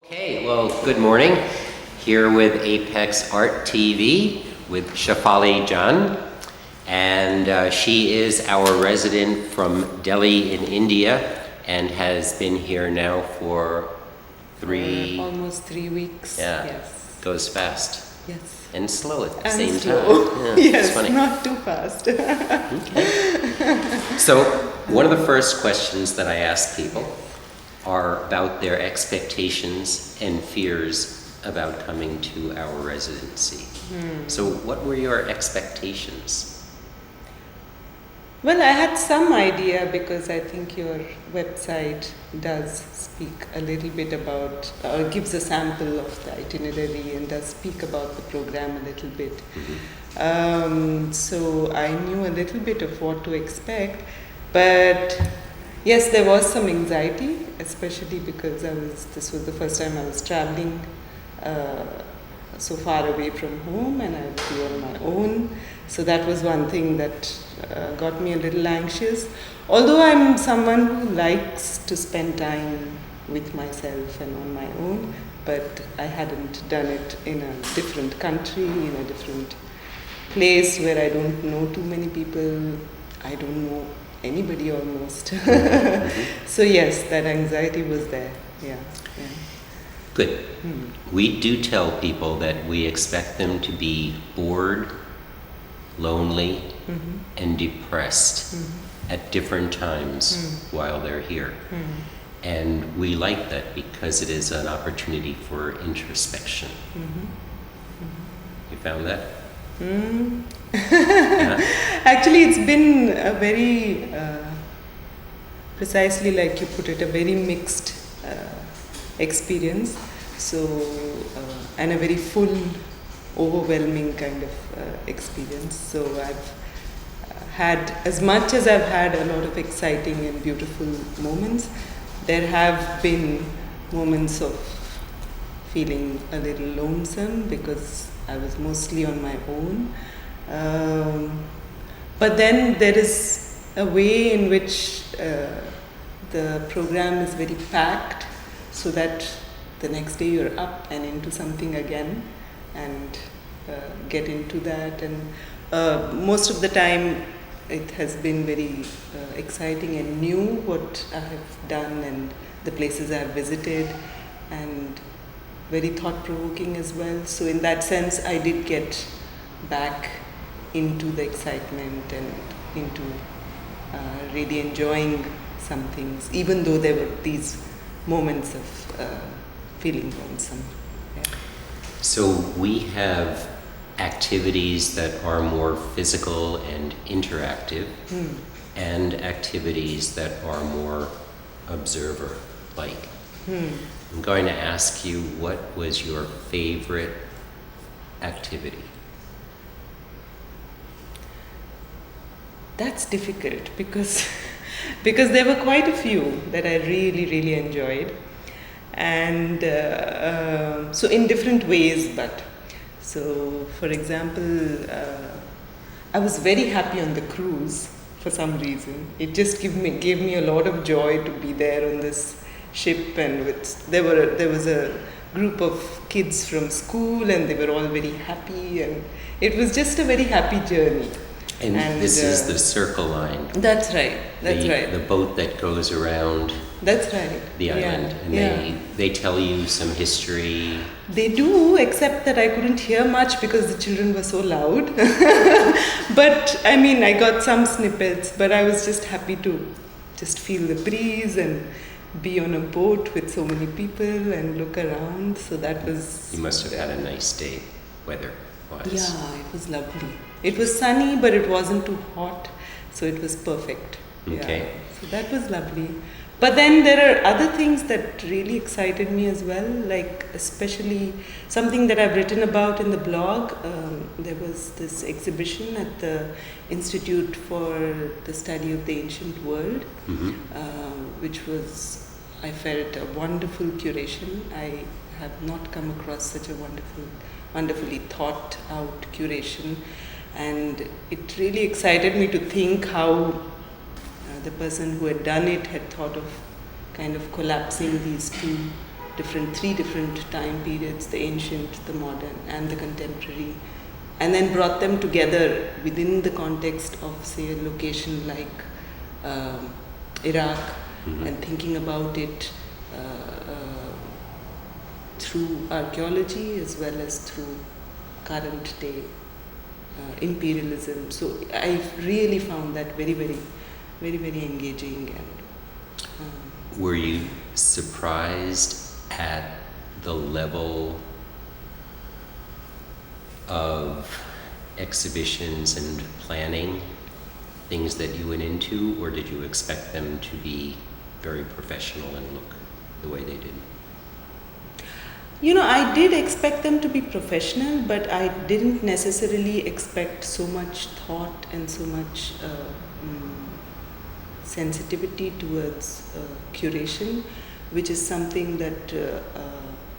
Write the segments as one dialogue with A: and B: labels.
A: Okay, well, good morning. Here with apexart TV with Shefalee Jain, and she is our resident from Delhi in India and has been here now for
B: almost 3 weeks.
A: Yeah,
B: Yes.
A: goes fast.
B: Yes.
A: And slow at the
B: And
A: same
B: slow.
A: time. Yeah,
B: Yes,
A: it's funny.
B: not too fast.
A: Okay. So, one of the first questions that I ask people are about their expectations and fears about coming to our residency. So what were your expectations?
B: Well, I had some idea because I think your website does speak a little bit about, or gives a sample of the itinerary and does speak about the program a little bit. So I knew a little bit of what to expect, but yes, there was some anxiety, especially because this was the first time I was traveling so far away from home, and I would be on my own. So that was one thing that got me a little anxious. Although I'm someone who likes to spend time with myself and on my own, but I hadn't done it in a different country, in a different place where I don't know too many people. I don't know anybody almost. So yes, that anxiety was there. Yeah.
A: Good. We do tell people that we expect them to be bored, lonely, and depressed at different times while they're here. And we like that because it is an opportunity for introspection. You found that? Yeah?
B: Actually, it's been a very, precisely like you put it, a very mixed experience. So, and a very full, overwhelming kind of experience. So I've had, as much as I've had a lot of exciting and beautiful moments, there have been moments of feeling a little lonesome because I was mostly on my own. But then there is a way in which the program is very packed, so that the next day you're up and into something again and get into that. And most of the time it has been very exciting and new what I have done and the places I've visited, and very thought-provoking as well. So in that sense, I did get back into the excitement and into really enjoying some things, even though there were these moments of feeling lonesome. Yeah.
A: So we have activities that are more physical and interactive, and activities that are more observer-like. I'm going to ask you, what was your favorite activity?
B: That's difficult because there were quite a few that I really enjoyed, and so in different ways. But so, for example, I was very happy on the cruise for some reason. It just gave me a lot of joy to be there on this ship, and there was a group of kids from school, and they were all very happy, and it was just a very happy journey.
A: And this is the Circle Line.
B: That's right. That's right.
A: The boat that goes around
B: That's right.
A: the island, and they tell you some history.
B: They do, except that I couldn't hear much because the children were so loud. But I mean, I got some snippets, but I was just happy to just feel the breeze and be on a boat with so many people and look around. So that was...
A: You must have had a nice day, weather-wise.
B: Yeah, it was lovely. It was sunny, but it wasn't too hot, so it was perfect.
A: Okay.
B: Yeah. So that was lovely. But then there are other things that really excited me as well, like especially something that I've written about in the blog. There was this exhibition at the Institute for the Study of the Ancient World, which was, I felt, a wonderful curation. I have not come across such a wonderfully thought out curation. And it really excited me to think how the person who had done it had thought of kind of collapsing these two three different time periods, the ancient, the modern, and the contemporary, and then brought them together within the context of, say, a location like Iraq, and thinking about it through archaeology as well as through current day imperialism. So I really found that very, very, very, very engaging. And
A: were you surprised at the level of exhibitions and planning, things that you went into, or did you expect them to be very professional and look the way they did?
B: You know, I did expect them to be professional, but I didn't necessarily expect so much thought and so much sensitivity towards curation, which is something that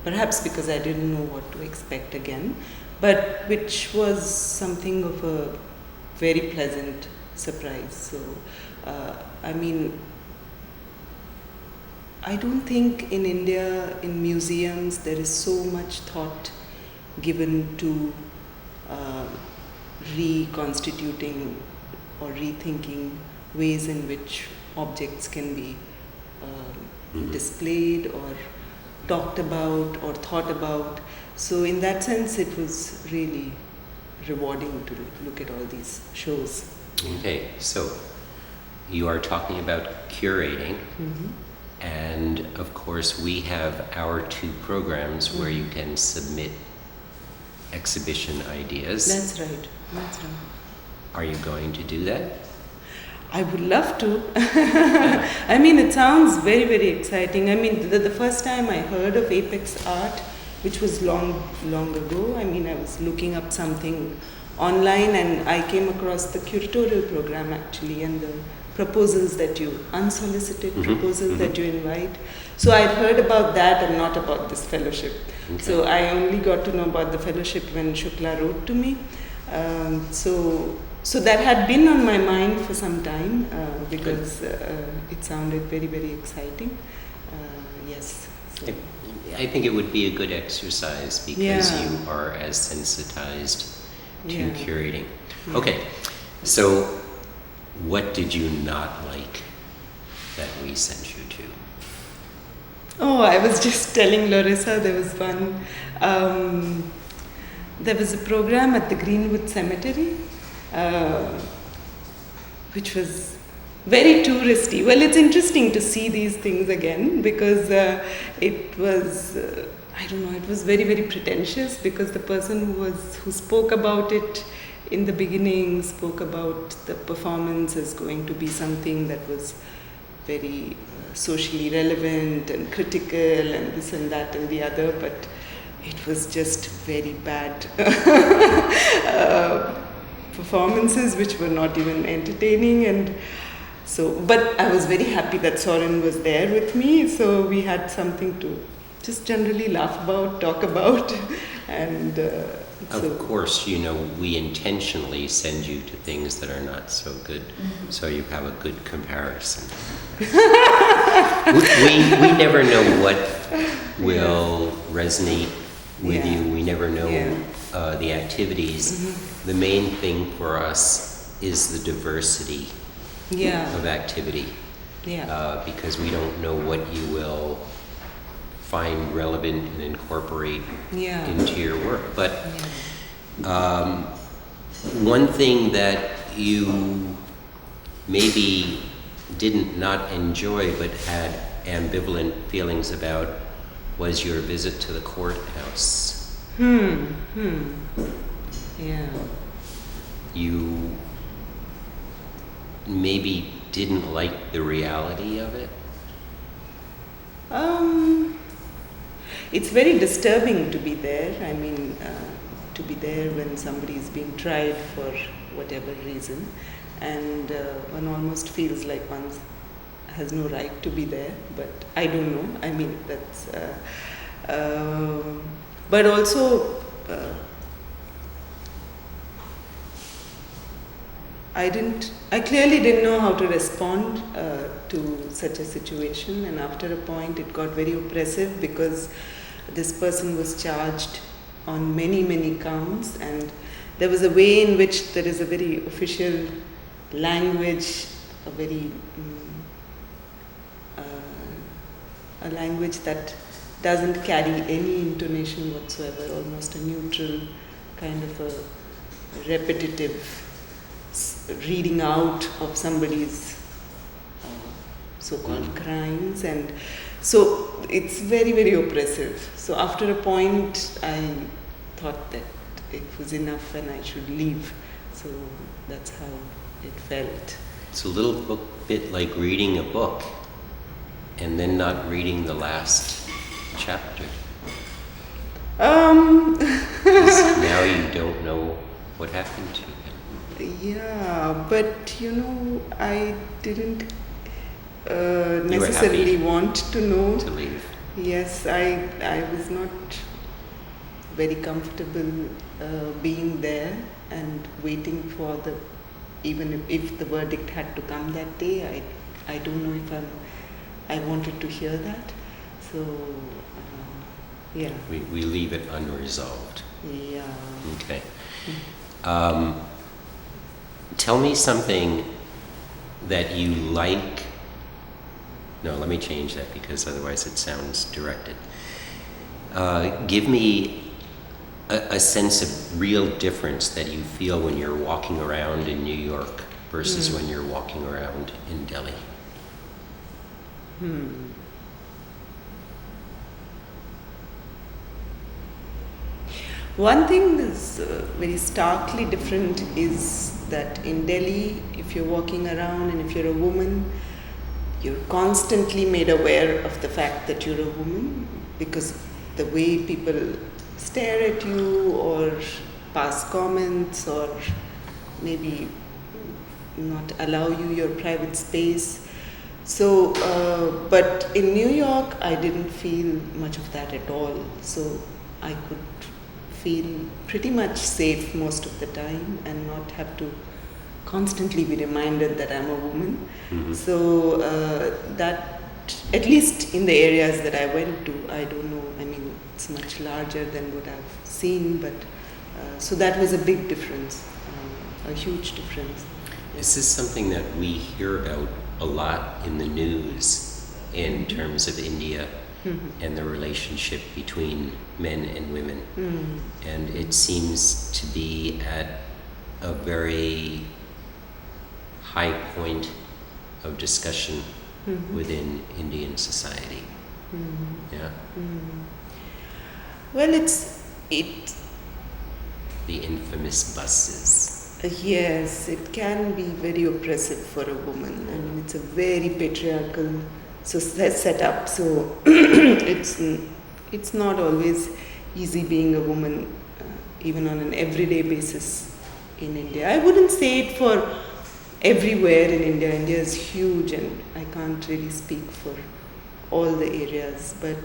B: perhaps because I didn't know what to expect again, but which was something of a very pleasant surprise. So, I mean, I don't think in India, in museums, there is so much thought given to reconstituting or rethinking ways in which objects can be displayed or talked about or thought about. So in that sense, it was really rewarding to look at all these shows.
A: Okay, so you are talking about curating. And of course, we have our 2 programs where you can submit exhibition ideas.
B: That's right. That's right.
A: Are you going to do that?
B: I would love to. I mean, it sounds very, very exciting. I mean, the first time I heard of apexart, which was long ago, I mean, I was looking up something online and I came across the curatorial program actually, and the proposals that you, unsolicited proposals that you invite. So I'd heard about that and not about this fellowship. Okay. So I only got to know about the fellowship when Shukla wrote to me. So that had been on my mind for some time because it sounded very, very exciting. Yes. So.
A: I think it would be a good exercise because you are as sensitized to curating. Okay, so what did you not like that we sent you to?
B: Oh, I was just telling Larissa there was one. There was a program at the Greenwood Cemetery, which was very touristy. Well, it's interesting to see these things again because it was, I don't know, it was very, very pretentious because the person who spoke about it in the beginning spoke about the performance as going to be something that was very socially relevant and critical and this and that and the other, but it was just very bad performances which were not even entertaining. And so, but I was very happy that Soren was there with me, so we had something to just generally laugh about, talk about, and
A: of course, you know, we intentionally send you to things that are not so good, so you have a good comparison. we never know what will resonate with you. We never know the activities. The main thing for us is the diversity of activity, because we don't know what you will find relevant and incorporate into your work. But one thing that you maybe didn't not enjoy but had ambivalent feelings about was your visit to the courthouse.
B: Yeah.
A: You maybe didn't like the reality of it?
B: It's very disturbing to be there. I mean, to be there when somebody is being tried for whatever reason, and one almost feels like one has no right to be there, but I don't know. I mean, that's... but also, I clearly didn't know how to respond to such a situation, and after a point it got very oppressive because this person was charged on many counts, and there was a way in which there is a very official language, a very a language that doesn't carry any intonation whatsoever, almost a neutral kind of a repetitive reading out of somebody's so-called crimes, and so it's very oppressive. So after a point I thought that it was enough and I should leave. So that's how it felt.
A: It's a little bit like reading a book and then not reading the last chapter. 'Cause now you don't know what happened to him.
B: Yeah, but I didn't
A: You were
B: necessarily
A: happy
B: want to know.
A: to leave.
B: Yes, I was not very comfortable being there and waiting for even if the verdict had to come that day. I don't know if I wanted to hear that. So yeah.
A: We leave it unresolved.
B: Yeah.
A: Okay. Tell me something that you like. No, let me change that because otherwise it sounds directed. Give me a sense of real difference that you feel when you're walking around in New York versus when you're walking around in Delhi.
B: One thing that's very starkly different is that in Delhi, if you're walking around and if you're a woman, you're constantly made aware of the fact that you're a woman because the way people stare at you or pass comments or maybe not allow you your private space. So, but in New York, I didn't feel much of that at all. So I could feel pretty much safe most of the time and not have to constantly be reminded that I'm a woman. So that, at least in the areas that I went to, I don't know, I mean, it's much larger than what I've seen, but so that was a big difference, a huge difference.
A: Is this something that we hear about a lot in the news in terms of India and the relationship between men and women? And it seems to be at a very high point of discussion within Indian society. Yeah.
B: Well, it
A: The infamous buses.
B: yes, it can be very oppressive for a woman. I mean, it's a very patriarchal setup, so it's not always easy being a woman, even on an everyday basis in India. I wouldn't say it for everywhere in India. India is huge, and I can't really speak for all the areas, but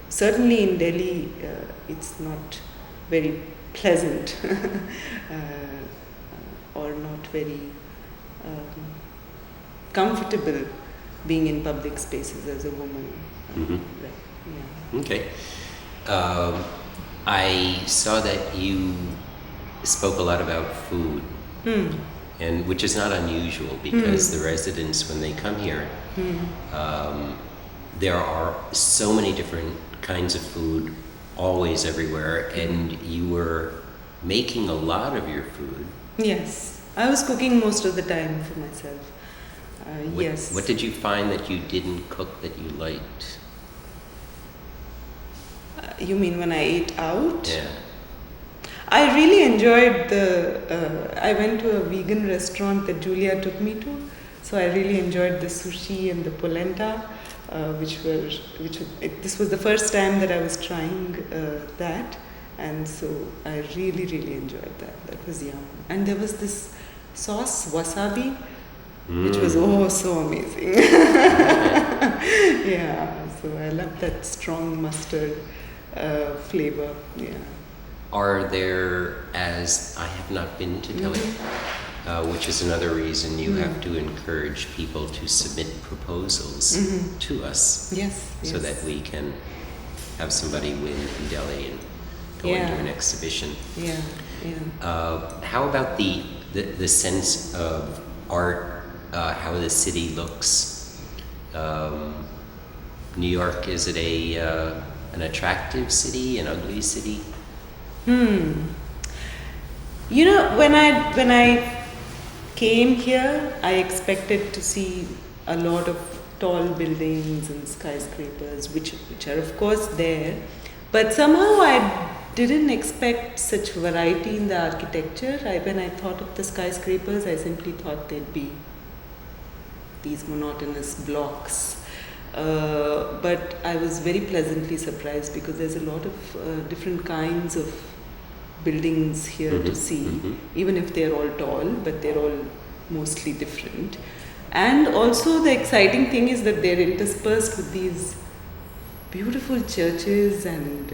B: certainly in Delhi, it's not very pleasant or not very comfortable being in public spaces as a woman. Right. Yeah.
A: Okay. I saw that you spoke a lot about food, and which is not unusual because the residents, when they come here, there are so many different kinds of food always everywhere, and you were making a lot of your food.
B: Yes, I was cooking most of the time for myself. Yes.
A: What did you find that you didn't cook that you liked?
B: You mean when I ate out?
A: Yeah.
B: I really enjoyed I went to a vegan restaurant that Julia took me to, so I really enjoyed the sushi and the polenta, this was the first time that I was trying that, and so I really enjoyed that. That was yum. And there was this sauce, wasabi, which was so amazing. Yeah, so I love that strong mustard flavor. Yeah.
A: Are there, as I have not been to Delhi, which is another reason you have to encourage people to submit proposals to us,
B: Yes.
A: so
B: yes.
A: that we can have somebody win in Delhi and go into an exhibition.
B: Yeah.
A: How about the sense of art, how the city looks? New York, is it an attractive city, an ugly city?
B: You know, when I came here, I expected to see a lot of tall buildings and skyscrapers, which are of course there, but somehow I didn't expect such variety in the architecture. When I thought of the skyscrapers, I simply thought they'd be these monotonous blocks. But I was very pleasantly surprised because there's a lot of different kinds of buildings here to see, even if they're all tall, but they're all mostly different. And also the exciting thing is that they're interspersed with these beautiful churches and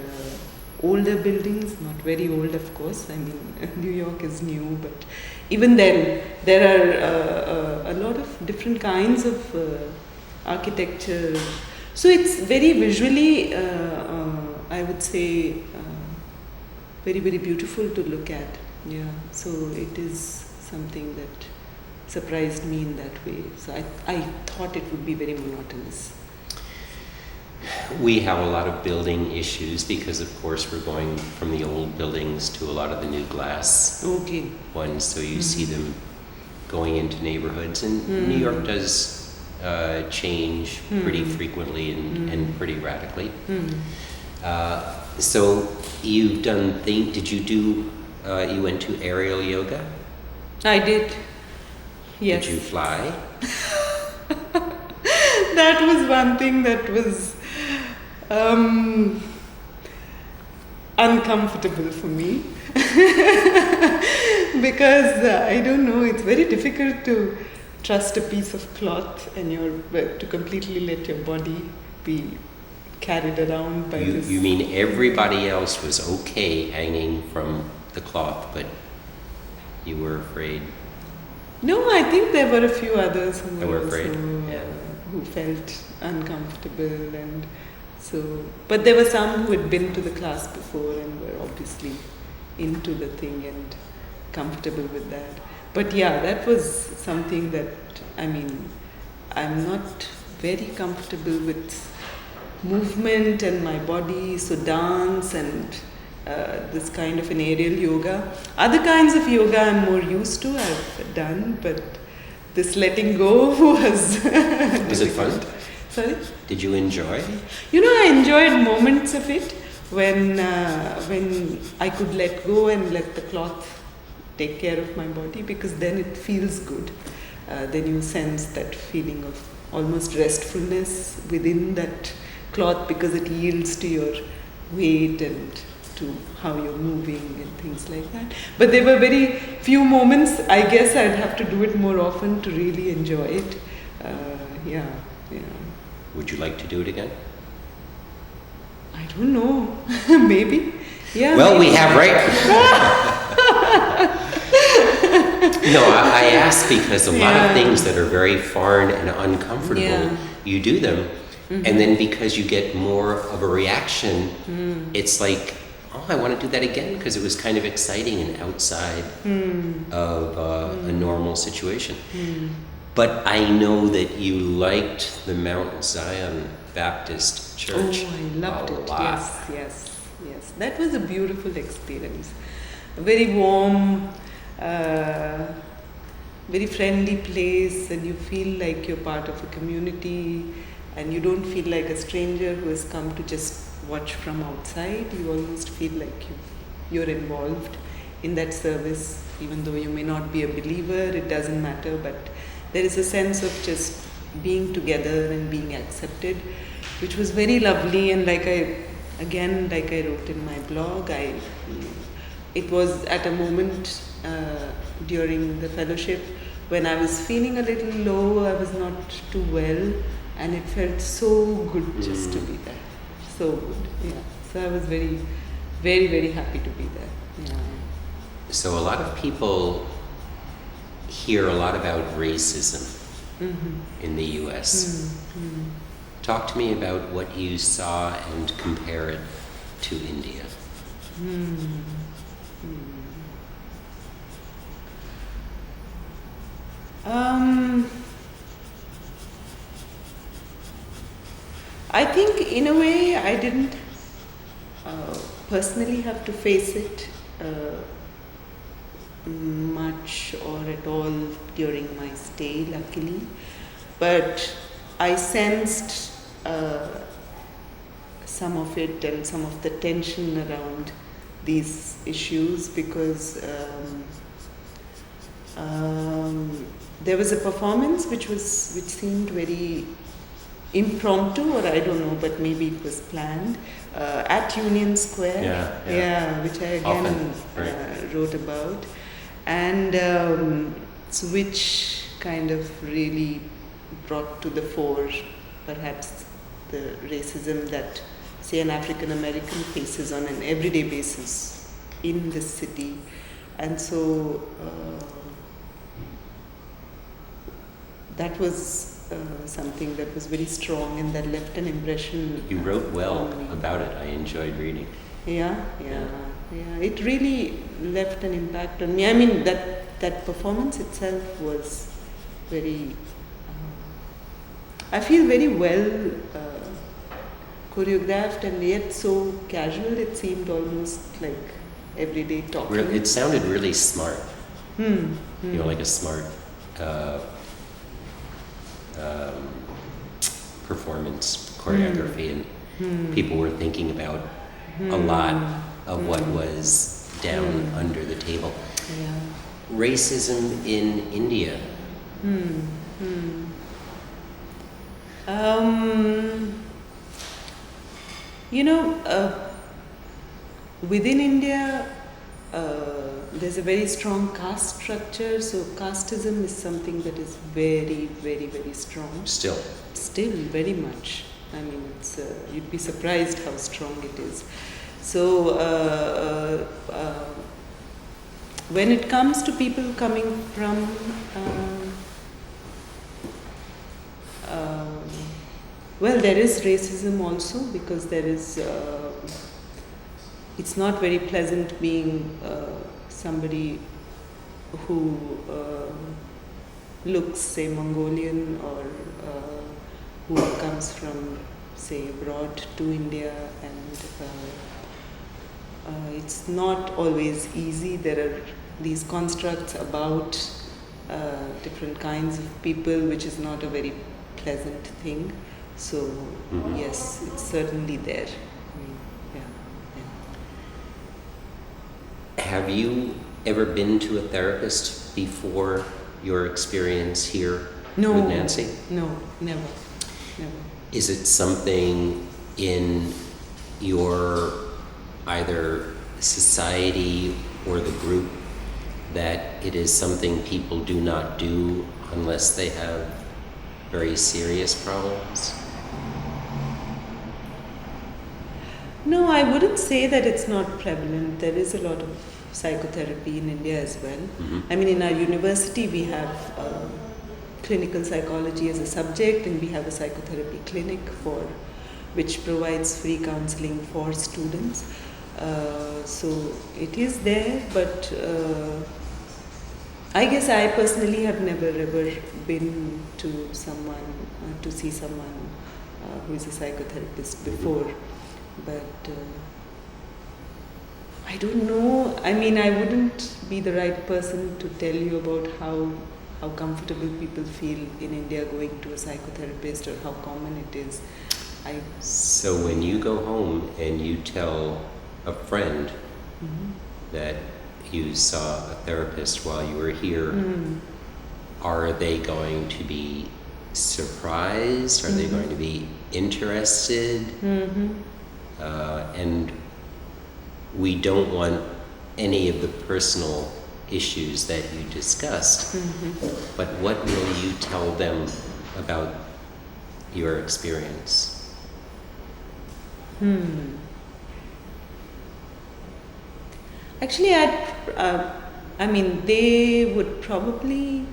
B: older buildings, not very old of course, I mean New York is new, but even then there are a lot of different kinds of architecture. So it's very visually, I would say, very, very beautiful to look at. Yeah, so it is something that surprised me in that way. So I thought it would be very monotonous.
A: We have a lot of building issues because, of course, we're going from the old buildings to a lot of the new glass ones. So you see them going into neighborhoods, and New York does change pretty frequently and pretty radically. So you've done did you do, you went to aerial yoga?
B: I did. Yes.
A: Did you fly?
B: That was one thing that was uncomfortable for me because I don't know, it's very difficult to trust a piece of cloth and to completely let your body be carried around by this.
A: You mean everybody else was okay hanging from the cloth, but you were afraid?
B: No, I think there were a few others who
A: were afraid.
B: Who felt uncomfortable, and so. But there were some who had been to the class before and were obviously into the thing and comfortable with that. But yeah, that was something that, I mean, I'm not very comfortable with movement and my body, so dance and this kind of an aerial yoga. Other kinds of yoga I'm more used to, I've done, but this letting go was
A: Was it fun?
B: Sorry?
A: Did you enjoy?
B: You know, I enjoyed moments of it when I could let go and let the cloth take care of my body, because then it feels good. Then you sense that feeling of almost restfulness within that cloth because it yields to your weight and to how you're moving and things like that. But there were very few moments. I guess I'd have to do it more often to really enjoy it. Yeah.
A: Would you like to do it again?
B: I don't know. Maybe. Yeah.
A: Well,
B: maybe.
A: we have No, I ask because a lot of things that are very foreign and uncomfortable, you do them, and then because you get more of a reaction, it's like, oh, I want to do that again because it was kind of exciting and outside of a normal situation. But I know that you liked the Mount Zion Baptist Church.
B: Oh, I loved it.
A: lot.
B: Yes. That was a beautiful experience. A very warm, very friendly place, and you feel like you're part of a community, and you don't feel like a stranger who has come to just watch from outside. You almost feel like you're involved in that service, even though you may not be a believer. It doesn't matter, but there is a sense of just being together and being accepted, which was very lovely. And like I wrote in my blog, it was at a moment during the fellowship when I was feeling a little low, I was not too well, and it felt so good just to be there. So good, yeah. So I was very, very, very happy to be there. Yeah.
A: So a lot of people hear a lot about racism in the US. Talk to me about what you saw and compare it to India.
B: I think in a way I didn't personally have to face it much or at all during my stay, luckily. But I sensed some of it and some of the tension around these issues because there was a performance which seemed very impromptu, or I don't know, but maybe it was planned at Union Square.
A: Yeah.
B: Which I again
A: Often, right.
B: wrote about, and so which kind of really brought to the fore, perhaps, the racism that, say, an African American faces on an everyday basis in this city, and so that was something that was very strong and that left an impression.
A: You wrote well
B: on me.
A: about it. I enjoyed reading.
B: Yeah. It really left an impact on me. I mean, that performance itself was very. I feel very well choreographed and yet so casual. It seemed almost like everyday talking.
A: It sounded really smart. You know, like a smart performance choreography, and people were thinking about a lot of what was down under the table.
B: Yeah.
A: Racism in India.
B: You know, within India, there's a very strong caste structure, so casteism is something that is very, very, very strong.
A: Still.
B: Still, very much. I mean, it's, you'd be surprised how strong it is. So, when it comes to people coming from well, there is racism also, because there is it's not very pleasant being somebody who looks, say, Mongolian, or who comes from, say, abroad to India, and it's not always easy. There are these constructs about different kinds of people, which is not a very pleasant thing. So, yes, it's certainly there.
A: Have you ever been to a therapist before your experience here with Nancy?
B: No, never.
A: Is it something in your either society or the group that it is something people do not do unless they have very serious problems?
B: No, I wouldn't say that it's not prevalent. There is a lot of psychotherapy in India as well. I mean, in our university we have clinical psychology as a subject, and we have a psychotherapy clinic which provides free counseling for students. So it is there, but I guess I personally have never ever been to to see someone who is a psychotherapist before. But I don't know. I mean, I wouldn't be the right person to tell you about how comfortable people feel in India going to a psychotherapist, or how common it is.
A: So when you go home and you tell a friend that you saw a therapist while you were here, are they going to be surprised? Are they going to be interested? And we don't want any of the personal issues that you discussed, but what will you tell them about your experience?
B: Actually, I mean, they would probably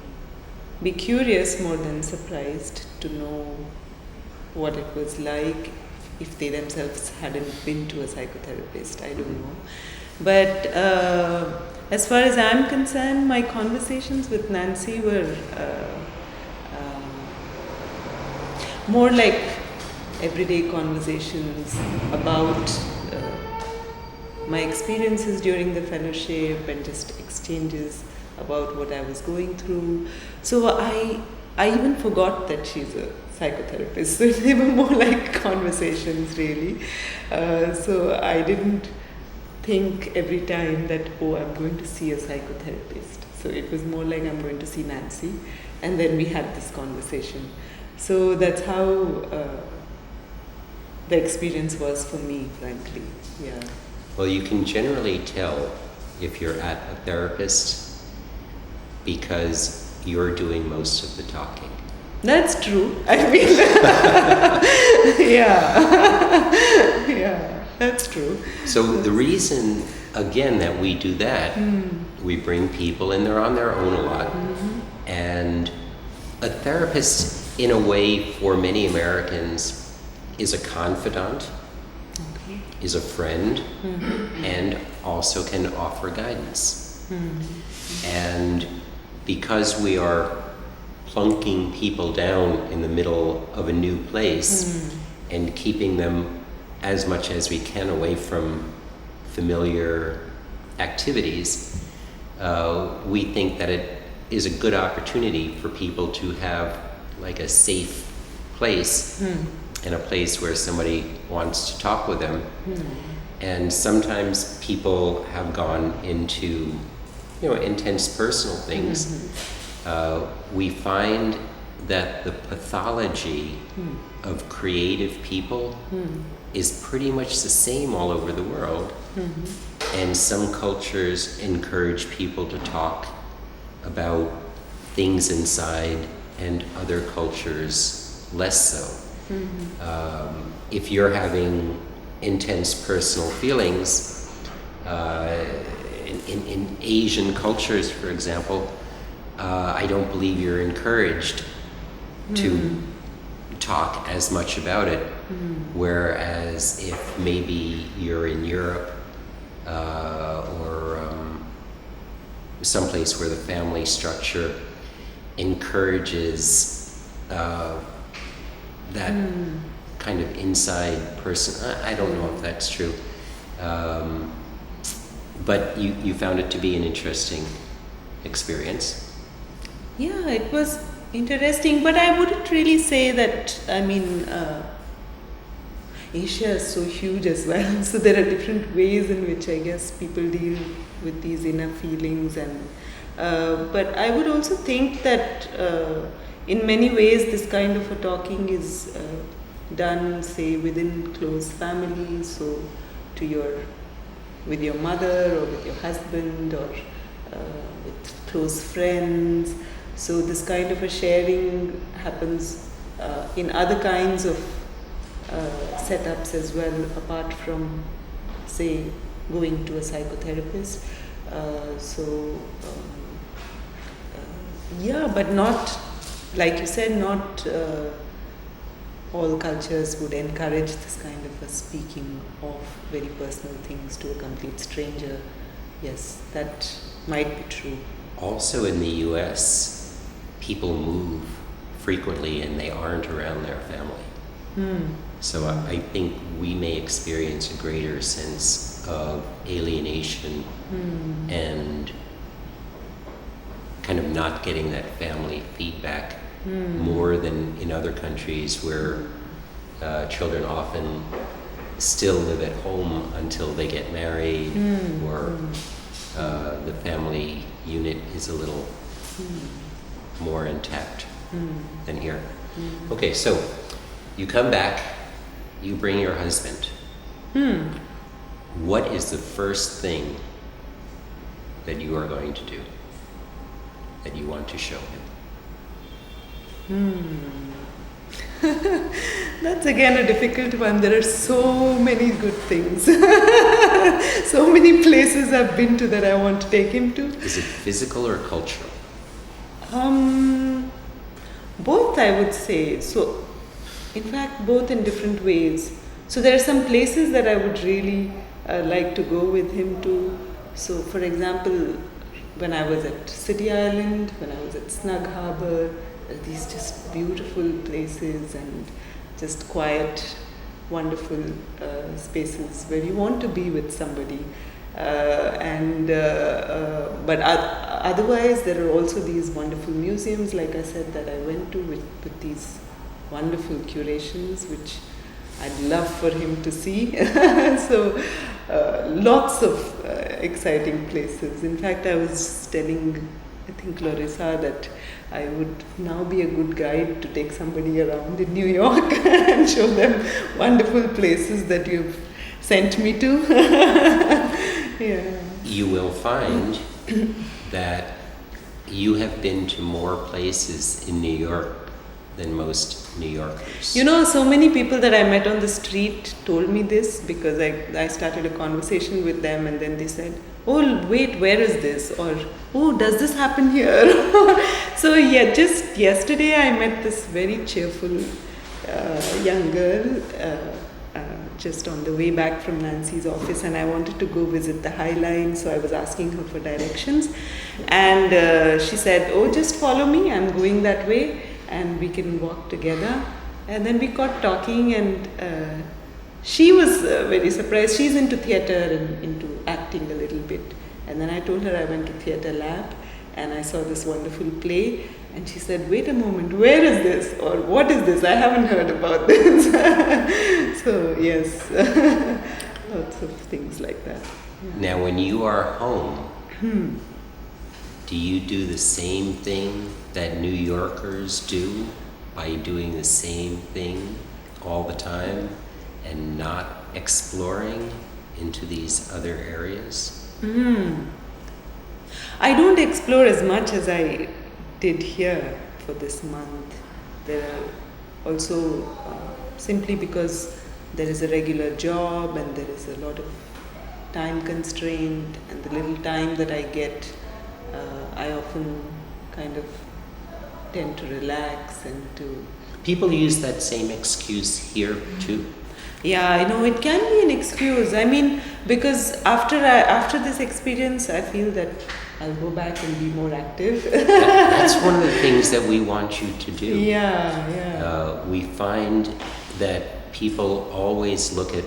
B: be curious more than surprised to know what it was like if they themselves hadn't been to a psychotherapist. I don't know. But as far as I'm concerned, my conversations with Nancy were more like everyday conversations about my experiences during the fellowship and just exchanges about what I was going through. So I even forgot that she's a psychotherapist. So they were more like conversations, really. So I didn't think every time that, oh, I'm going to see a psychotherapist. So it was more like I'm going to see Nancy, and then we had this conversation. So that's how the experience was for me, frankly. Yeah.
A: Well, you can generally tell if you're at a therapist because you're doing most of the talking.
B: That's true. I mean, yeah. Yeah, that's true.
A: So the reason, again, that we do that, we bring people and they're on their own a lot. And a therapist, in a way, for many Americans, is a confidant, is a friend, and also can offer guidance. And because we are plunking people down in the middle of a new place and keeping them as much as we can away from familiar activities, we think that it is a good opportunity for people to have like a safe place and a place where somebody wants to talk with them. And sometimes people have gone into, intense personal things. We find that the pathology of creative people is pretty much the same all over the world. And some cultures encourage people to talk about things inside, and other cultures less so. If you're having intense personal feelings, in Asian cultures, for example, I don't believe you're encouraged to talk as much about it. Whereas if maybe you're in Europe or someplace where the family structure encourages that kind of inside person. I don't know if that's true. But you found it to be an interesting experience.
B: Yeah, it was interesting, but I wouldn't really say that, Asia is so huge as well, so there are different ways in which I guess people deal with these inner feelings, and but I would also think that in many ways this kind of a talking is done, say, within close families, so with your mother or with your husband or with close friends. So this kind of a sharing happens in other kinds of setups as well, apart from, say, going to a psychotherapist. But not, like you said, not all cultures would encourage this kind of a speaking of very personal things to a complete stranger. Yes, that might be true.
A: Also in the US, people move frequently and they aren't around their family. So I think we may experience a greater sense of alienation and kind of not getting that family feedback more than in other countries where children often still live at home until they get married, or the family unit is a little more intact than here. Okay, so you come back, you bring your husband. What is the first thing that you are going to do, that you want to show him?
B: That's again a difficult one. There are so many good things. So many places I've been to that I want to take him to.
A: Is it physical or cultural?
B: Both, I would say. So, in fact, both in different ways. So there are some places that I would really like to go with him to. So, for example, when I was at City Island, when I was at Snug Harbor, these just beautiful places and just quiet, wonderful spaces where you want to be with somebody. But otherwise, there are also these wonderful museums, like I said, that I went to with these wonderful curations, which I'd love for him to see. So, lots of exciting places. In fact, I was telling, I think, Clarissa, that I would now be a good guide to take somebody around in New York and show them wonderful places that you've sent me to. Yeah.
A: You will find that you have been to more places in New York than most New Yorkers.
B: You know, so many people that I met on the street told me this, because I started a conversation with them, and then they said, "Oh, wait, where is this?" Or, "Oh, does this happen here?" So yeah, just yesterday I met this very cheerful young girl just on the way back from Nancy's office, and I wanted to go visit the High Line, so I was asking her for directions, and she said, "Oh, just follow me, I'm going that way and we can walk together." And then we got talking, and she was very surprised. She's into theatre and into acting a little bit. And then I told her I went to Theatre Lab and I saw this wonderful play, and she said, "Wait a moment, where is this? Or what is this? I haven't heard about this." So yes, lots of things like that.
A: Now, when you are home, do you do the same thing that New Yorkers do by doing the same thing all the time and not exploring into these other areas?
B: I don't explore as much as I did here for this month. There are also simply because there is a regular job and there is a lot of time constraint, and the little time that I get, I often kind of tend to relax and to...
A: People use that same excuse here too.
B: Yeah, I know it can be an excuse. I mean, because after this experience, I feel that I'll go back and be more active.
A: That's one of the things that we want you to do.
B: Yeah.
A: We find that people always look at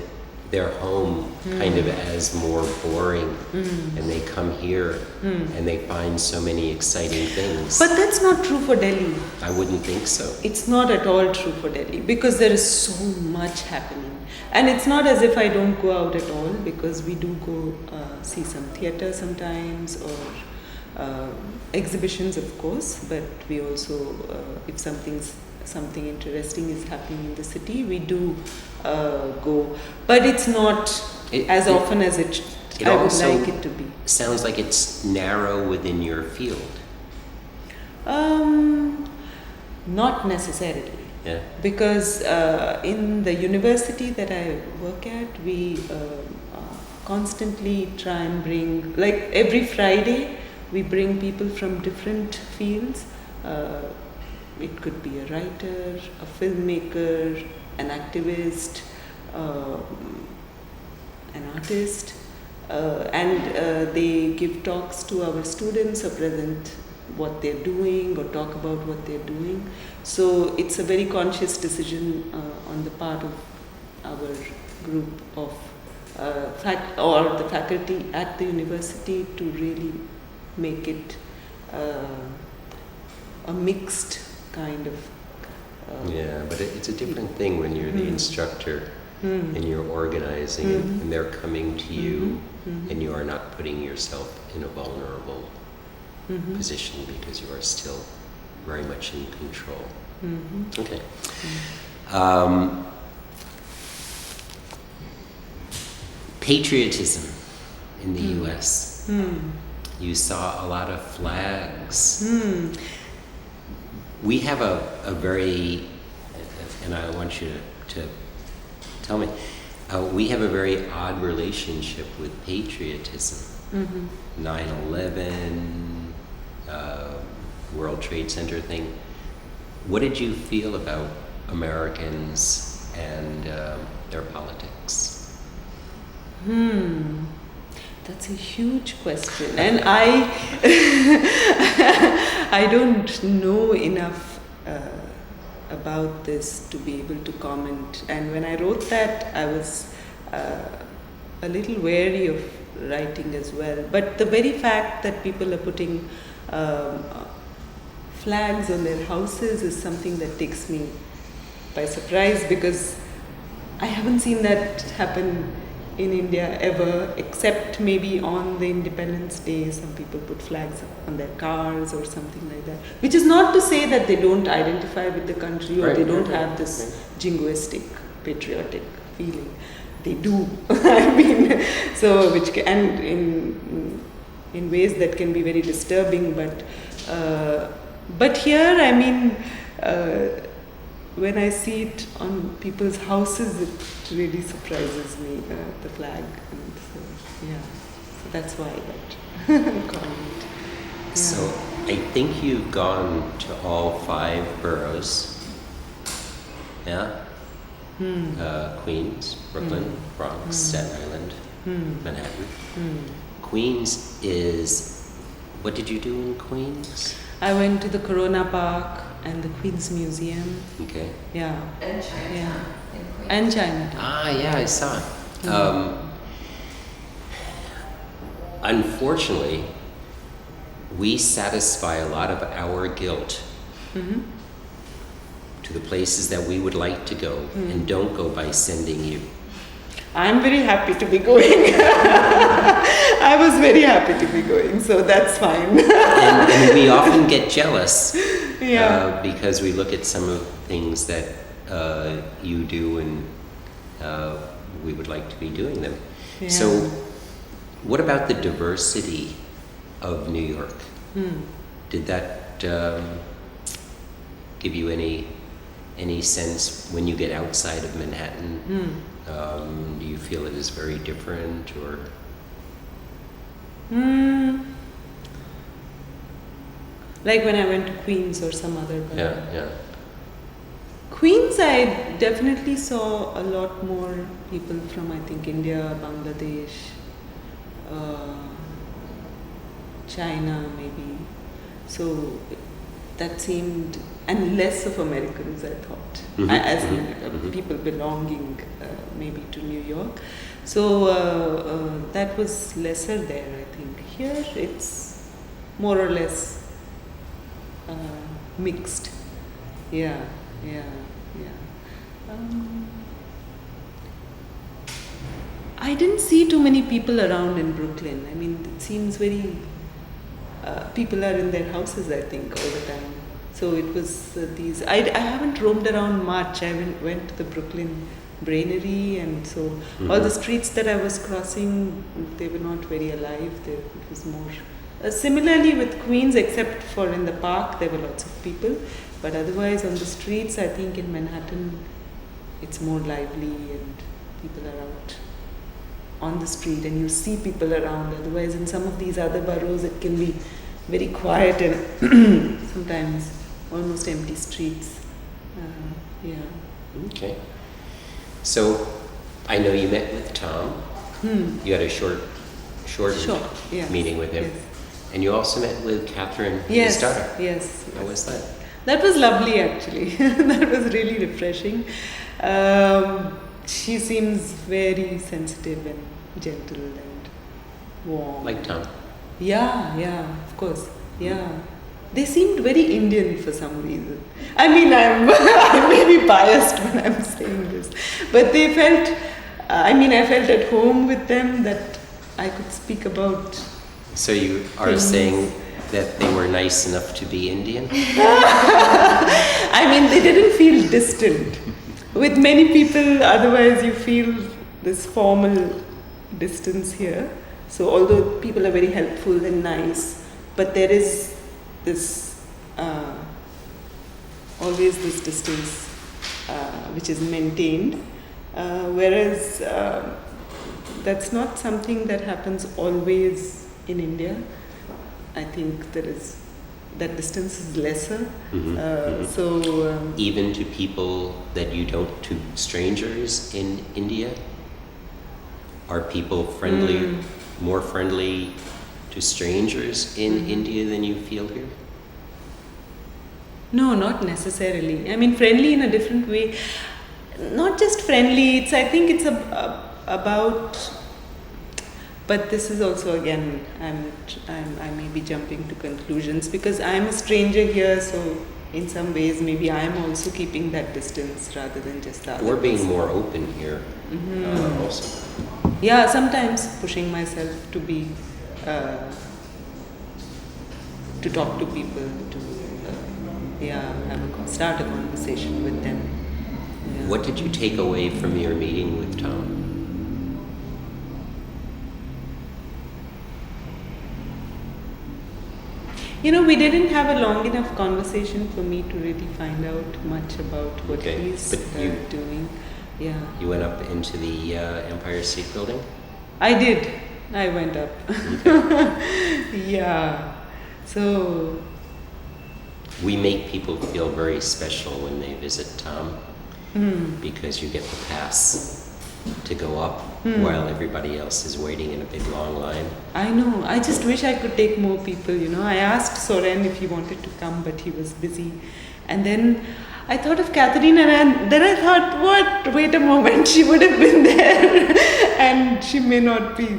A: their home kind of as more boring, and they come here and they find so many exciting things.
B: But that's not true for Delhi.
A: I wouldn't think so.
B: It's not at all true for Delhi, because there is so much happening. And it's not as if I don't go out at all, because we do go see some theatre sometimes, or exhibitions, of course, but we also, if something interesting is happening in the city, we do go. But it's not as often as I would like it to be.
A: Sounds like it's narrow within your field.
B: Not necessarily.
A: Yeah.
B: Because in the university that I work at, we constantly try and bring, like every Friday, we bring people from different fields. It could be a writer, a filmmaker, an activist, an artist, and they give talks to our students or present what they're doing or talk about what they're doing. So it's a very conscious decision on the part of our group of the faculty at the university to really make it a mixed kind of...
A: Yeah, but it's a different thing when you're the instructor and you're organizing and they're coming to you and you are not putting yourself in a vulnerable position, because you are still very much in control. Okay. Patriotism in the U.S. You saw a lot of flags. We have a very, and I want you to tell me, We have a very odd relationship with patriotism. 9/11, World Trade Center thing. What did you feel about Americans and their politics?
B: That's a huge question, and I don't know enough about this to be able to comment. And when I wrote that, I was a little wary of writing as well. But the very fact that people are putting flags on their houses is something that takes me by surprise, because I haven't seen that happen in India ever, except maybe on the Independence Day. Some people put flags on their cars or something like that, which is not to say that they don't identify with the country or they don't have this jingoistic, patriotic feeling. They do. I mean, so and in ways that can be very disturbing. But here, I mean, when I see it on people's houses, it really surprises me, the flag. And so, yeah, so that's why that comment. Yeah.
A: So I think you've gone to all 5 boroughs. Yeah? Queens, Brooklyn, Bronx, Staten Island, Manhattan. Queens is... What did you do in Queens?
B: I went to the Corona Park and the Queen's Museum.
A: Okay.
B: Yeah.
C: And Chinatown.
B: Yeah.
C: In Queens.
B: And Chinatown.
A: Ah, yeah, I saw it. Unfortunately, we satisfy a lot of our guilt to the places that we would like to go and don't go by sending you.
B: I'm very happy to be going. I was very happy to be going, so that's fine.
A: and we often get jealous
B: Yeah.
A: because we look at some of the things that you do and we would like to be doing them.
B: Yeah.
A: So what about the diversity of New York? Did that give you any sense when you get outside of Manhattan? Do you feel it is very different, or?
B: Like when I went to Queens or some other borough.
A: Yeah.
B: Queens, I definitely saw a lot more people from, I think, India, Bangladesh, China maybe. So that seemed, and less of Americans, I thought, as in people belonging maybe to New York. So that was lesser there, I think. Here it's more or less mixed. Yeah. I didn't see too many people around in Brooklyn. I mean, it seems very... people are in their houses, I think, all the time. So it was these... I haven't roamed around much. I went to the Brooklyn Brainery, and so all the streets that I was crossing, they were not very alive. It was more... similarly with Queens, except for in the park, there were lots of people. But otherwise, on the streets, I think in Manhattan, it's more lively and people are out on the street and you see people around. Otherwise, in some of these other boroughs, it can be very quiet and sometimes almost empty streets. Yeah.
A: Okay. So, I know you met with Tom. You had a short
B: yes,
A: meeting with him.
B: Yes.
A: And you also met with Catherine,
B: Yes,
A: his daughter.
B: yes.
A: How was that?
B: That was lovely, actually. That was really refreshing. She seems very sensitive and gentle and warm.
A: Like Tom.
B: Yeah, of course. Yeah. They seemed very Indian for some reason. I mean, I may be biased when I'm saying this, but they felt, I felt at home with them, that I could speak about.
A: So you are
B: things.
A: saying that they were nice enough to be Indian?
B: I mean, they didn't feel distant. With many people, otherwise you feel this formal distance here. So although people are very helpful and nice, but there is this, always this distance which is maintained. Whereas that's not something that happens always in India. I think that distance is lesser.
A: Even to people that you don't, to strangers in India, are people friendly, more friendly to strangers in India than you feel here?
B: No, not necessarily. I mean, friendly in a different way. Not just friendly. I think it's about. But this is also, again, I may be jumping to conclusions because I'm a stranger here. So in some ways, maybe I'm also keeping that distance rather than just the other
A: Or being
B: person.
A: more open here, also.
B: Yeah, sometimes pushing myself to be, to talk to people, to start a conversation with them. Yeah.
A: What did you take away from your meeting with Tom?
B: We didn't have a long enough conversation for me to really find out much about what he's doing. Yeah.
A: You went up into the Empire State Building?
B: I did. I went up.
A: Okay.
B: Yeah. So.
A: We make people feel very special when they visit Tom because you get the pass to go up while everybody else is waiting in a big long line.
B: I know. I just wish I could take more people, I asked Soren if he wanted to come, but he was busy. And then I thought of Catherine, and then I thought, what? Wait a moment, she would have been there and she may not be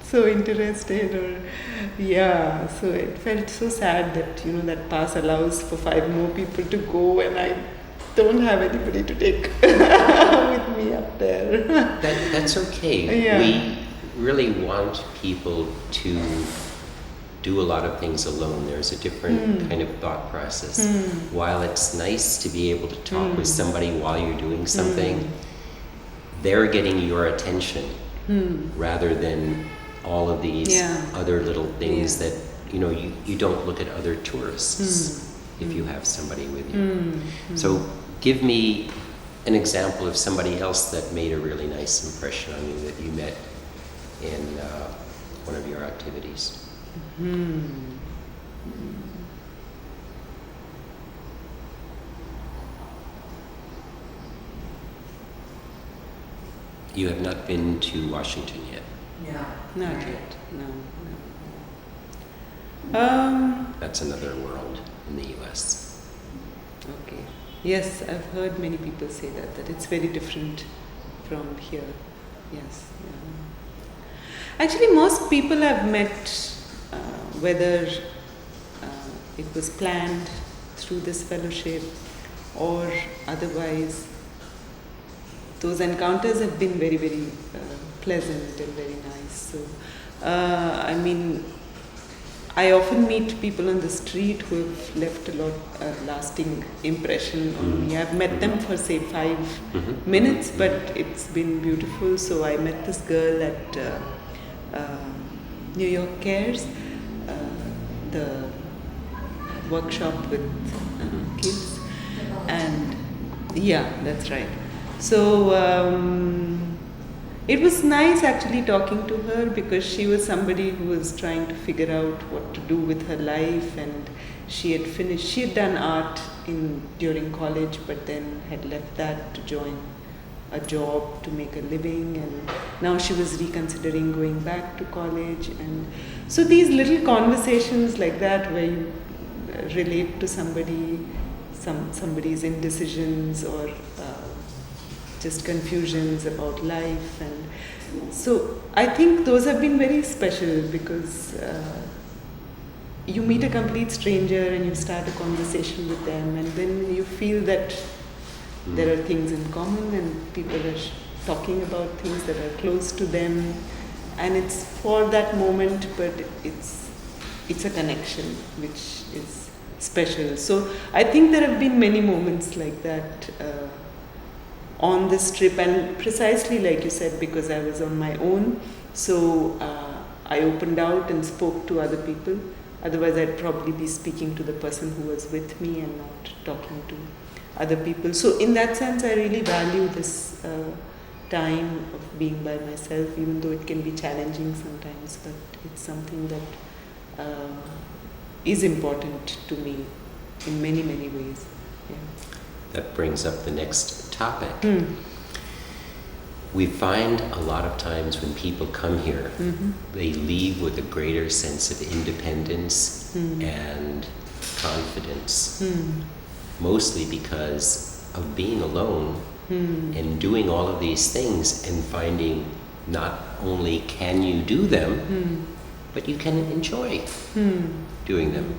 B: so interested so it felt so sad that, that pass allows for 5 more people to go and I don't have anybody to take with me up there.
A: That's okay.
B: Yeah.
A: We really want people to do a lot of things alone. There's a different kind of thought process. While it's nice to be able to talk with somebody while you're doing something, they're getting your attention rather than all of these other little things that, you don't look at other tourists if you have somebody with you. So give me an example of somebody else that made a really nice impression on you that you met in one of your activities. You have not been to Washington yet.
C: Yeah.
B: Not yet. No.
A: That's another world in the US.
B: Okay. Yes, I've heard many people say that it's very different from here. Yes. Yeah. Actually, most people I've met, whether it was planned through this fellowship or otherwise, those encounters have been very, very pleasant and very nice. So, I often meet people on the street who have left a lot lasting impression on me. I've met them for say 5 minutes, but it's been beautiful. So I met this girl at New York Cares, the workshop with kids, and yeah, that's right. So it was nice actually talking to her because she was somebody who was trying to figure out what to do with her life, and she had done art during college, but then had left that to join a job to make a living, and now she was reconsidering going back to college. And so these little conversations like that where you relate to somebody's indecisions or just confusions about life, and so I think those have been very special because you meet a complete stranger and you start a conversation with them, and then you feel that there are things in common and people are talking about things that are close to them, and it's for that moment, but it's a connection which is special. So I think there have been many moments like that on this trip, and precisely like you said, because I was on my own, so I opened out and spoke to other people. Otherwise I'd probably be speaking to the person who was with me and not talking to other people. So in that sense I really value this time of being by myself, even though it can be challenging sometimes, but it's something that is important to me in many, many ways. Yeah.
A: That brings up the next topic.
B: Mm.
A: We find a lot of times when people come here, they leave with a greater sense of independence and confidence, mostly because of being alone and doing all of these things and finding not only can you do them, but you can enjoy doing them.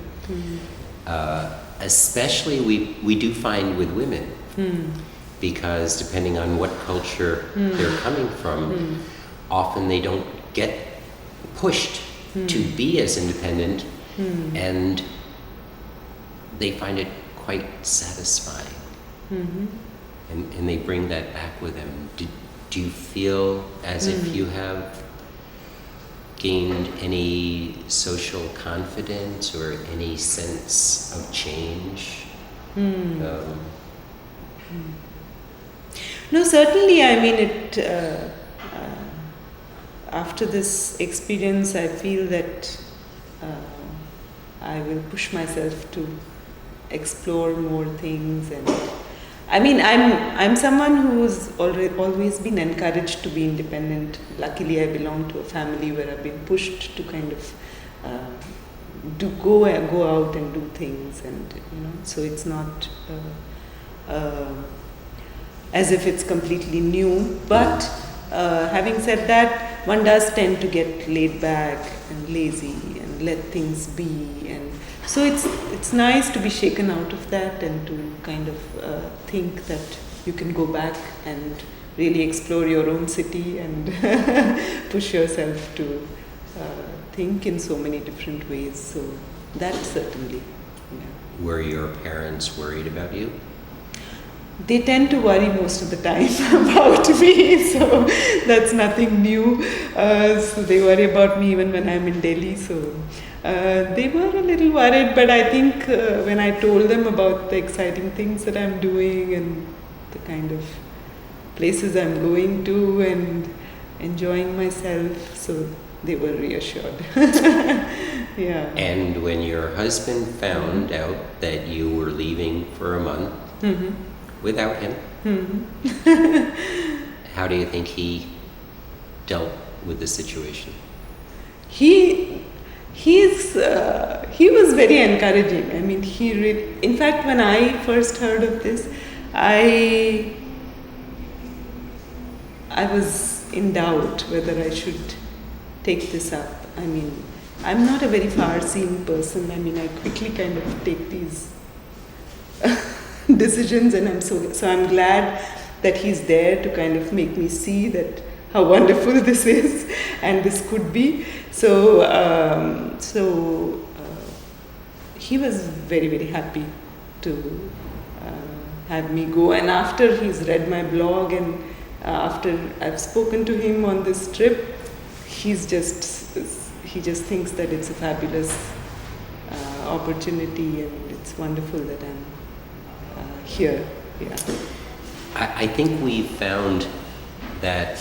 A: Especially we do find with women, because depending on what culture they're coming from, often they don't get pushed to be as independent, and they find it quite satisfying. And they bring that back with them. Do you feel as if you have gained any social confidence or any sense of change?
B: No, certainly. I mean, after this experience, I feel that I will push myself to explore more things. And I mean, I'm someone who's always been encouraged to be independent. Luckily, I belong to a family where I've been pushed to kind of go out and do things, and so it's not as if it's completely new. But having said that, one does tend to get laid back and lazy and let things be, and so it's nice to be shaken out of that and to kind of think that you can go back and really explore your own city and push yourself to think in so many different ways. So that certainly. Yeah.
A: Were your parents worried about you?
B: They tend to worry most of the time about me, so that's nothing new. So they worry about me even when I'm in Delhi. So they were a little worried, but I think when I told them about the exciting things that I'm doing and the kind of places I'm going to and enjoying myself, so they were reassured. Yeah.
A: And when your husband found out that you were leaving for a month without him, how do you think he dealt with the situation?
B: He was very encouraging. I mean, in fact, when I first heard of this, I was in doubt whether I should take this up. I mean, I'm not a very far-seeing person. I mean, I quickly kind of take these decisions, and I'm glad that he's there to kind of make me see that how wonderful this is and this could be. So he was very, very happy to have me go. And after he's read my blog and after I've spoken to him on this trip, he just thinks that it's a fabulous opportunity, and it's wonderful that I'm here. Yeah.
A: I think we found that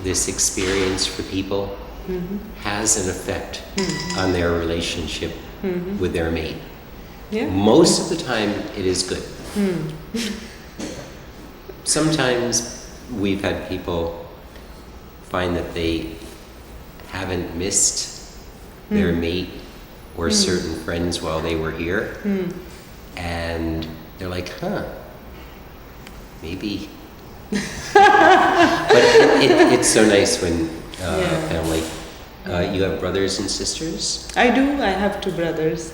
A: this experience for people has an effect on their relationship with their mate.
B: Yeah.
A: Most of the time it is good. Sometimes we've had people find that they haven't missed their mate or certain friends while they were here, and they're like, maybe. But it's so nice when family. You have brothers and sisters?
B: I do. I have two brothers,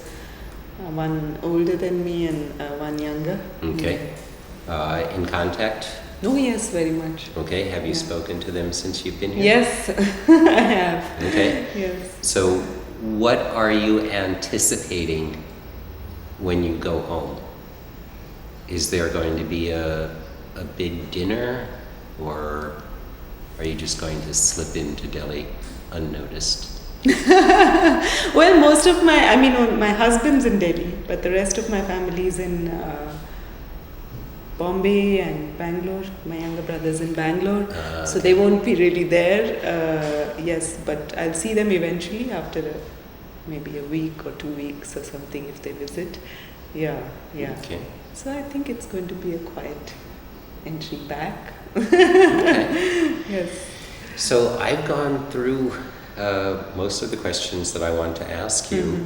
B: one older than me and one younger.
A: Okay. In contact?
B: Oh, yes, very much.
A: Okay. Have you spoken to them since you've been here?
B: Yes, I have.
A: Okay.
B: Yes.
A: So what are you anticipating when you go home? Is there going to be a big dinner, or are you just going to slip into Delhi unnoticed?
B: Well, most of my husband's in Delhi, but the rest of my family is in Bombay and Bangalore. My younger brother's in Bangalore, so
A: Okay.
B: they won't be really there. Yes, but I'll see them eventually after maybe a week or 2 weeks or something if they visit. Yeah, yeah.
A: Okay.
B: So I think it's going to be a quiet entry back.
A: Okay.
B: Yes.
A: So I've gone through most of the questions that I want to ask you.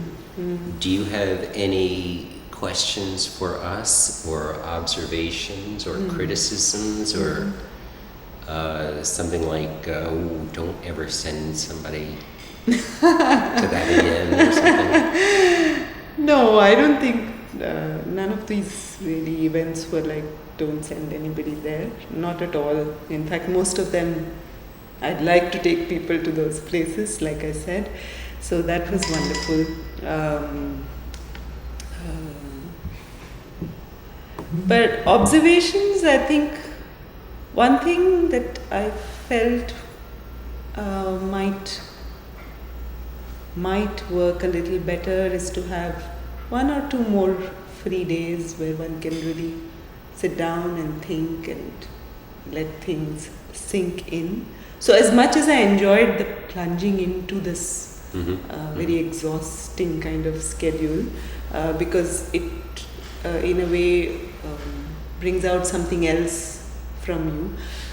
A: Do you have any questions for us, or observations, or criticisms, or something like, oh, don't ever send somebody to that again, or something?
B: No, I don't think none of these really events were like, don't send anybody there. Not at all. In fact, most of them, I'd like to take people to those places, like I said. So that was wonderful. But observations, I think one thing that I felt might work a little better is to have 1 or 2 more free days where one can really sit down and think and let things sink in. So as much as I enjoyed the plunging into this very exhausting kind of schedule, because it in a way brings out something else from you,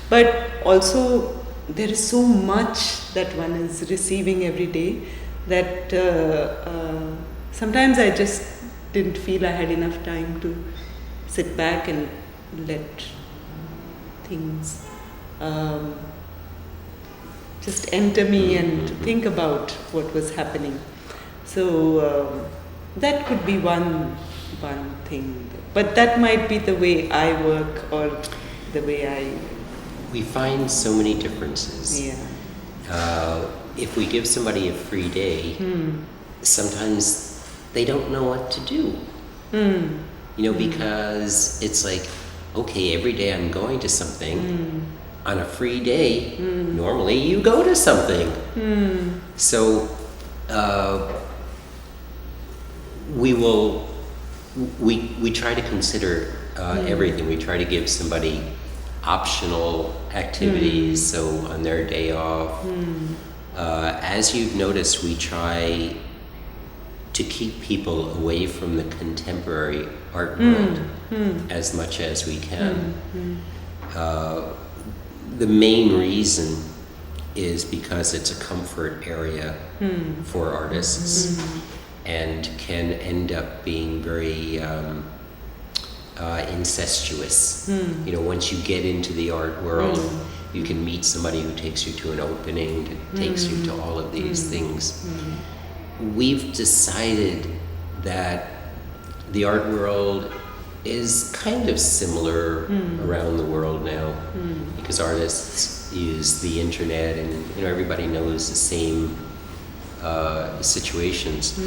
B: but also there is so much that one is receiving every day that sometimes I just didn't feel I had enough time to sit back and let things just enter me and think about what was happening. So that could be one thing, but that might be the way I work or the way
A: We find so many differences. If we give somebody a free day, sometimes they don't know what to do. Because it's like, okay, every day I'm going to something. On a free day, normally you go to something. So we try to consider everything. We try to give somebody optional activities, so on their day off. As you've noticed, we try to keep people away from the contemporary art world as much as we can. The main reason is because it's a comfort area for artists and can end up being very incestuous. Once you get into the art world, you can meet somebody who takes you to an opening, that takes you to all of these things. We've decided that the art world is kind of similar around the world now, because artists use the internet and everybody knows the same situations.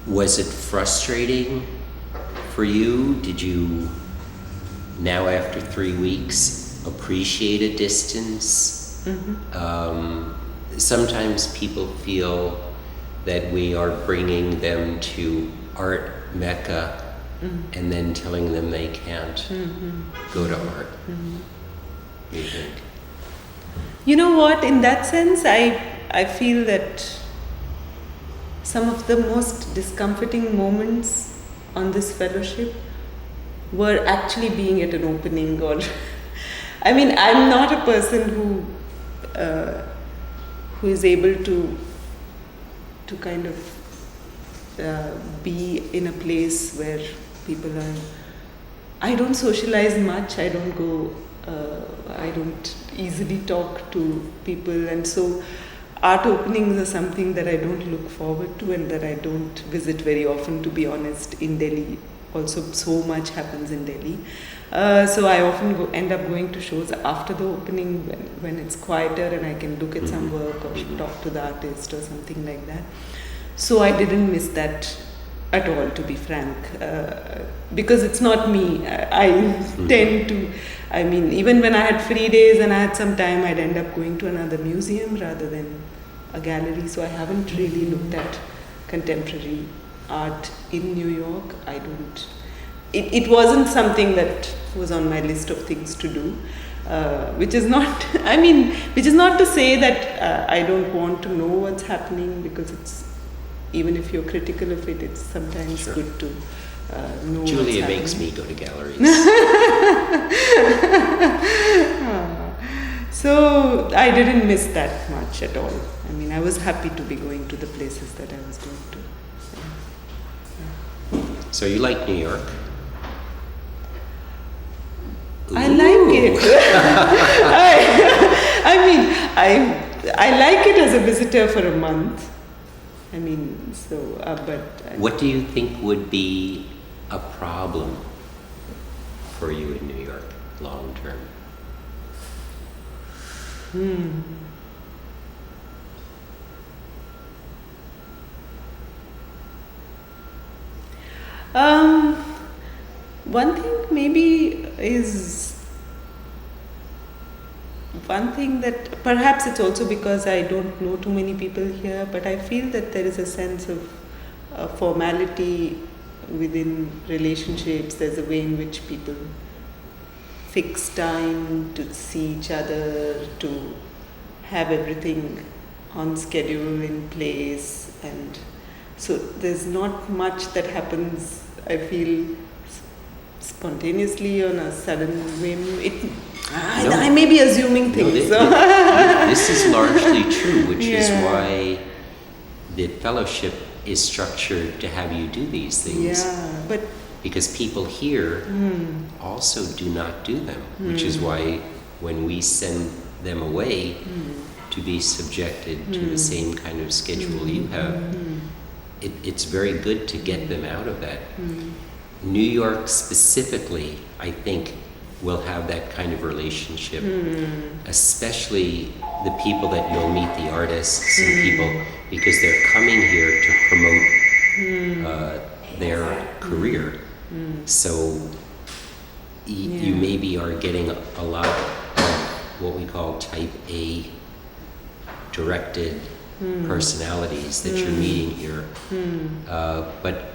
A: Was it frustrating for you? Did you now, after 3 weeks, appreciate a distance? Sometimes people feel that we are bringing them to art mecca and then telling them they can't go to art. What do you think?
B: You know what? In that sense, I feel that some of the most discomforting moments on this fellowship were actually being at an opening, or I mean, I'm not a person who is able to kind of be in a place where people are. I don't socialize much. I don't go. I don't easily talk to people, and so art openings are something that I don't look forward to and that I don't visit very often, to be honest, in Delhi. Also, so much happens in Delhi. So I often end up going to shows after the opening when it's quieter and I can look at some work or talk to the artist or something like that. So I didn't miss that at all, to be frank, because it's not me. I tend to, I mean, even when I had free days and I had some time, I'd end up going to another museum rather than a gallery. So I haven't really looked at contemporary art in New York. I don't it wasn't something that was on my list of things to do. Which is not, which is not to say that I don't want to know what's happening, because it's, even if you're critical of it, it's sometimes
A: Sure.
B: good to know
A: Julia
B: what's
A: makes
B: happening.
A: me go to galleries.
B: So I didn't miss that much at all. I was happy to be going to the places that I was going to.
A: So you like New York?
B: I like it. I like it as a visitor for a month. But
A: What do you think would be a problem for you in New York long term?
B: One thing maybe is one thing that perhaps it's also because I don't know too many people here, but I feel that there is a sense of formality within relationships. There's a way in which people fix time to see each other, to have everything on schedule, in place, and so there's not much that happens, I feel, spontaneously on a sudden whim. I may be assuming things.
A: This is largely true, which is
B: Yeah.
A: why the fellowship is structured to have you do these things.
B: Yeah, but
A: Because people here also do not do them, which is why when we send them away to be subjected to the same kind of schedule you have, it's very good to get them out of that. New York specifically, I think, will have that kind of relationship, especially the people that you'll meet, the artists and people, because they're coming here to promote their career. So you maybe are getting a lot of what we call type A directed personalities that you're meeting here. But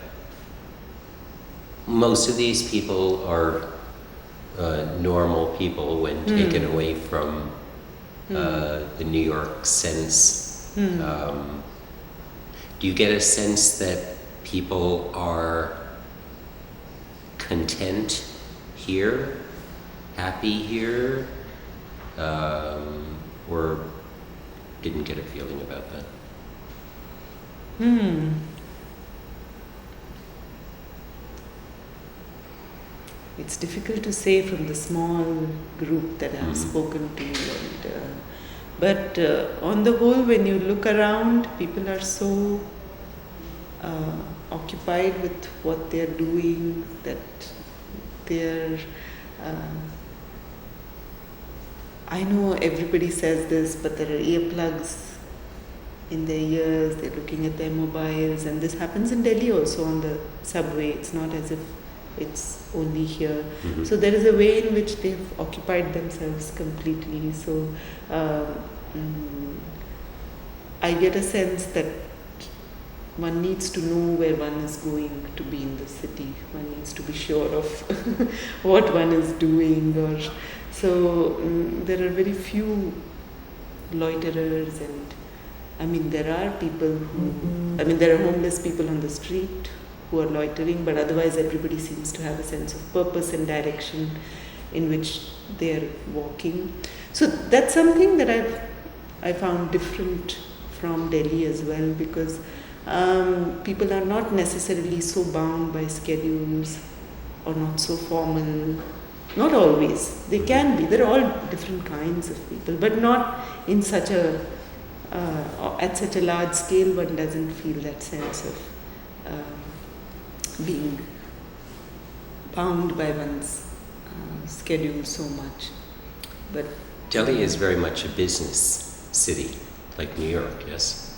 A: most of these people are normal people when taken away from the New York sense. Do you get a sense that people are content here, happy here, or didn't get a feeling about that?
B: It's difficult to say from the small group that I've spoken to, but on the whole, when you look around, people are so occupied with what they're doing that they're. I know everybody says this, but there are earplugs in their ears. They're looking at their mobiles, and this happens in Delhi also on the subway. It's not as if it's only here. So there is a way in which they've occupied themselves completely. So I get a sense that one needs to know where one is going to be in the city. One needs to be sure of what one is doing. So there are very few loiterers, and there are people who, there are homeless people on the street who are loitering, but otherwise everybody seems to have a sense of purpose and direction in which they are walking. So that's something that I found different from Delhi as well, because people are not necessarily so bound by schedules or not so formal. Not always. They can be. There are all different kinds of people, but not in such at such a large scale. One doesn't feel that sense of being bound by one's schedule so much. But
A: Delhi is very much a business city, like New York, yes?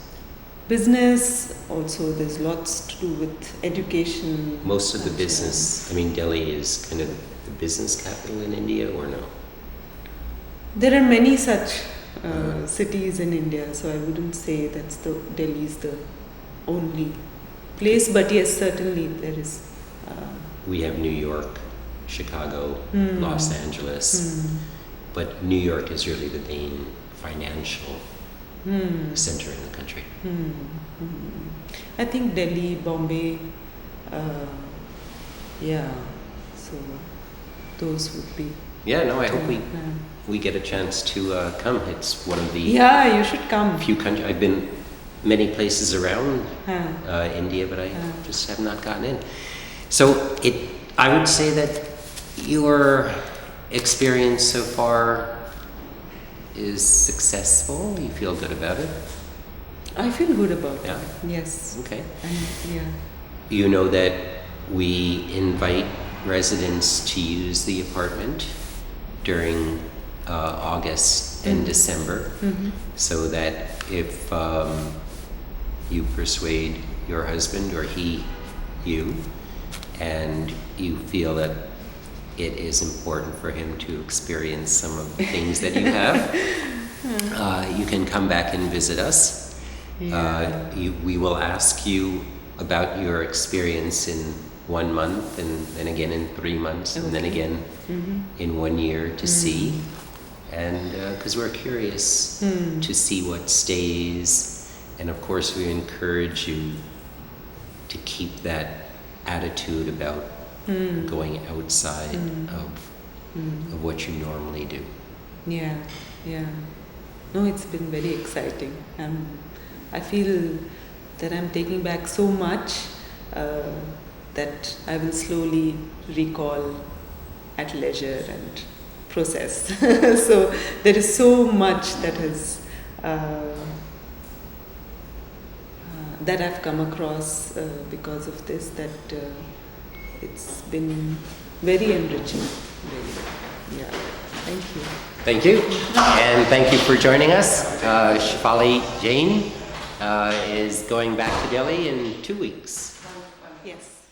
B: business, also there's lots to do with education.
A: Most of the business, Delhi is kind of the business capital in India, or no?
B: There are many such cities in India, so I wouldn't say Delhi is the only place, but yes, certainly there is
A: We have New York, Chicago, Los Angeles, but New York is really the main financial center in the country.
B: I think Delhi, Bombay, yeah, so those would be.
A: Yeah, no, I hope we get a chance to come. It's one of the
B: Yeah, you should come.
A: few countries. I've been many places around India, but I just have not gotten in. So I would say that your experience so far is successful. You feel good about it?
B: I feel good about
A: Yeah.
B: it. Yes.
A: Okay.
B: And yeah.
A: You know that we invite residents to use the apartment during August and December, so that if you persuade your husband or you, and you feel that it is important for him to experience some of the things that you have, you can come back and visit us.
B: Yeah.
A: We will ask you about your experience in 1 month, and then again in 3 months, and then again in 1 year to see. And because we're curious to see what stays. And of course, we encourage you to keep that attitude about going outside of what you normally do.
B: Yeah, yeah. No, it's been very exciting. I feel that I'm taking back so much that I will slowly recall at leisure and process. So there is so much that has that I've come across because of this, that it's been very enriching, really. Yeah. Thank you.
A: Thank you. And thank you for joining us. Shefalee Jain is going back to Delhi in 2 weeks.
B: Yes.